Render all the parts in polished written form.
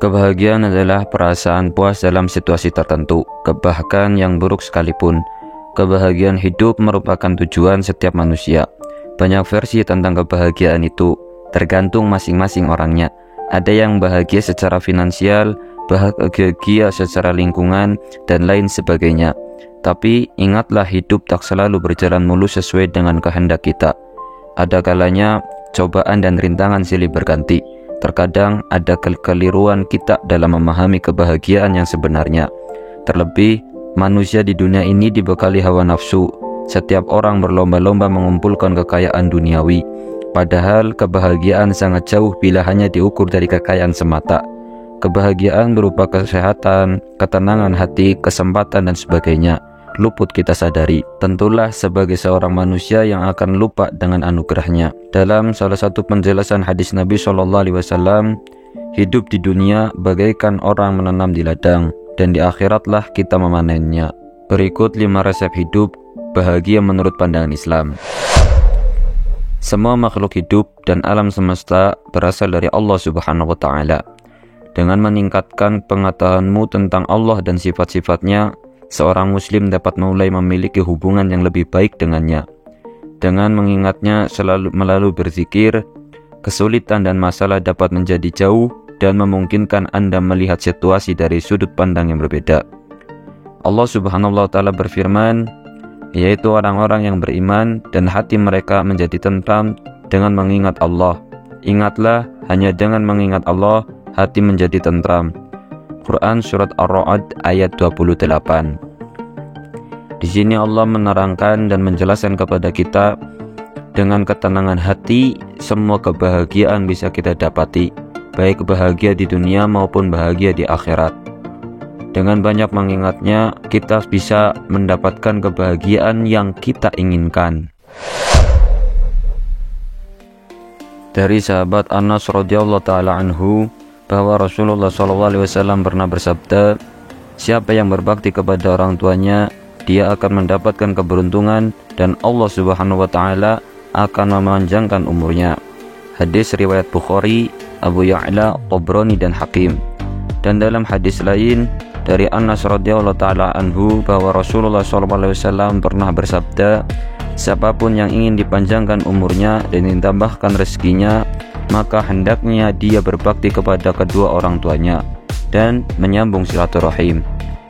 Kebahagiaan adalah perasaan puas dalam situasi tertentu, bahkan yang buruk sekalipun. Kebahagiaan hidup merupakan tujuan setiap manusia. Banyak versi tentang kebahagiaan itu, tergantung masing-masing orangnya. Ada yang bahagia secara finansial, bahagia secara lingkungan, dan lain sebagainya. Tapi ingatlah, hidup tak selalu berjalan mulus sesuai dengan kehendak kita. Ada kalanya cobaan dan rintangan silih berganti. Terkadang ada kekeliruan kita dalam memahami kebahagiaan yang sebenarnya. Terlebih, manusia di dunia ini dibekali hawa nafsu. Setiap orang berlomba-lomba mengumpulkan kekayaan duniawi. Padahal kebahagiaan sangat jauh bila hanya diukur dari kekayaan semata. Kebahagiaan berupa kesehatan, ketenangan hati, kesempatan, dan sebagainya. Luput kita sadari. Tentulah sebagai seorang manusia yang akan lupa dengan anugerahnya. Dalam salah satu penjelasan hadis Nabi SAW, hidup di dunia bagaikan orang menanam di ladang, dan di akhiratlah kita memanennya. Berikut 5 resep hidup bahagia menurut pandangan Islam. Semua makhluk hidup dan alam semesta berasal dari Allah Subhanahu wa Ta'ala. Dengan meningkatkan pengetahuanmu tentang Allah dan sifat-sifatnya, seorang muslim dapat mulai memiliki hubungan yang lebih baik dengannya. Dengan mengingatnya selalu melalui berzikir, kesulitan dan masalah dapat menjadi jauh dan memungkinkan Anda melihat situasi dari sudut pandang yang berbeda. Allah Subhanahu wa Ta'ala berfirman, yaitu orang-orang yang beriman dan hati mereka menjadi tentram dengan mengingat Allah. Ingatlah, hanya dengan mengingat Allah, hati menjadi tentram. Quran Surat Ar-Ra'd ayat 28. Di sini Allah menerangkan dan menjelaskan kepada kita, dengan ketenangan hati semua kebahagiaan bisa kita dapati, baik bahagia di dunia maupun bahagia di akhirat. Dengan banyak mengingatnya, kita bisa mendapatkan kebahagiaan yang kita inginkan. Dari sahabat Anas radhiyallahu taala anhu, bahwa Rasulullah SAW pernah bersabda, siapa yang berbakti kepada orang tuanya, dia akan mendapatkan keberuntungan dan Allah Subhanahu wa Ta'ala akan memanjangkan umurnya. Hadis riwayat Bukhari, Abu Ya'la, Tabrani, dan Hakim. Dan dalam hadis lain dari Anas radhiyallahu taala anhu, bahwa Rasulullah SAW pernah bersabda, siapapun yang ingin dipanjangkan umurnya dan ditambahkan rezekinya, maka hendaknya dia berbakti kepada kedua orang tuanya dan menyambung silaturahim.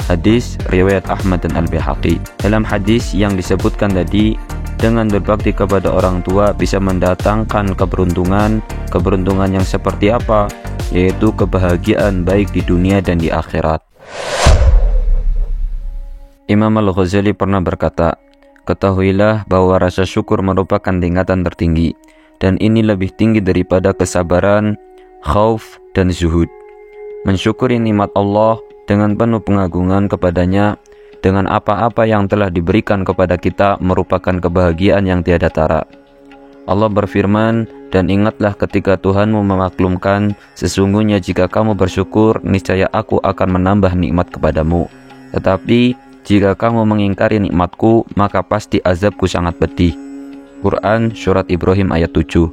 Hadis riwayat Ahmad dan Al-Baihaqi. Dalam hadis yang disebutkan tadi, dengan berbakti kepada orang tua bisa mendatangkan keberuntungan. Keberuntungan yang seperti apa? Yaitu kebahagiaan baik di dunia dan di akhirat. Imam Al-Ghazali pernah berkata, ketahuilah bahwa rasa syukur merupakan tingkatan tertinggi, dan ini lebih tinggi daripada kesabaran, khauf, dan zuhud. Mensyukuri nikmat Allah dengan penuh pengagungan kepadanya, dengan apa-apa yang telah diberikan kepada kita merupakan kebahagiaan yang tiada tara. Allah berfirman, dan ingatlah ketika Tuhanmu memaklumkan, sesungguhnya jika kamu bersyukur, niscaya aku akan menambah nikmat kepadamu. Tetapi jika kamu mengingkari nikmatku, maka pasti azabku sangat pedih. Quran Surat Ibrahim ayat 7.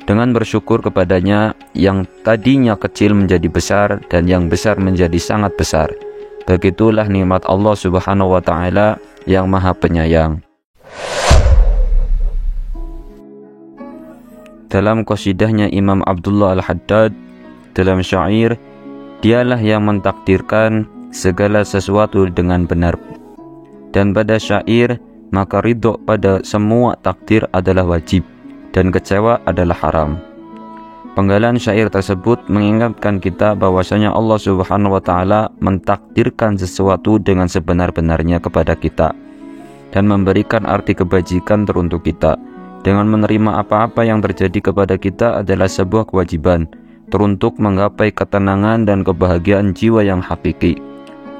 Dengan bersyukur kepadanya, yang tadinya kecil menjadi besar dan yang besar menjadi sangat besar. Begitulah nikmat Allah Subhanahu wa Ta'ala yang Maha Penyayang. Dalam qasidahnya Imam Abdullah Al-Haddad dalam syair, dialah yang mentakdirkan segala sesuatu dengan benar. Dan pada syair, maka ridho pada semua takdir adalah wajib, dan kecewa adalah haram. Penggalan syair tersebut mengingatkan kita bahwasanya Allah Subhanahu wa Ta'ala mentakdirkan sesuatu dengan sebenar-benarnya kepada kita, dan memberikan arti kebajikan teruntuk kita. Dengan menerima apa-apa yang terjadi kepada kita adalah sebuah kewajiban, teruntuk menggapai ketenangan dan kebahagiaan jiwa yang hakiki.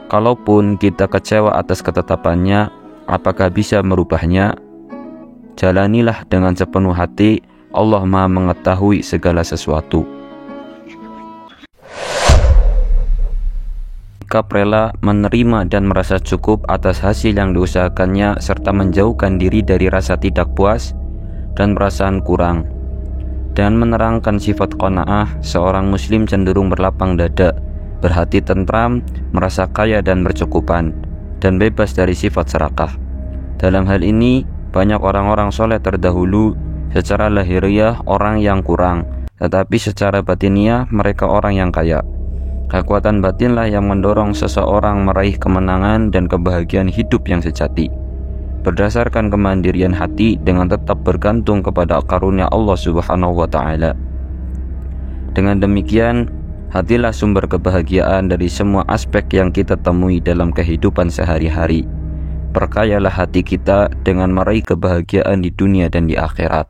Kalaupun kita kecewa atas ketetapannya, apakah bisa merubahnya? Jalanilah dengan sepenuh hati, Allah Maha mengetahui segala sesuatu. Sikap rela menerima dan merasa cukup atas hasil yang diusahakannya, serta menjauhkan diri dari rasa tidak puas dan perasaan kurang. Dan menerangkan sifat qanaah, seorang muslim cenderung berlapang dada berhati tentram, merasa kaya dan bercukupan, dan bebas dari sifat serakah. Dalam hal ini, banyak orang-orang soleh terdahulu secara lahiriah orang yang kurang, tetapi secara batiniah mereka orang yang kaya. Kekuatan batinlah yang mendorong seseorang meraih kemenangan dan kebahagiaan hidup yang sejati, berdasarkan kemandirian hati dengan tetap bergantung kepada karunia Allah Subhanahu wa Ta'ala. Dengan demikian, hatilah sumber kebahagiaan dari semua aspek yang kita temui dalam kehidupan sehari-hari. Perkayalah hati kita dengan meraih kebahagiaan di dunia dan di akhirat.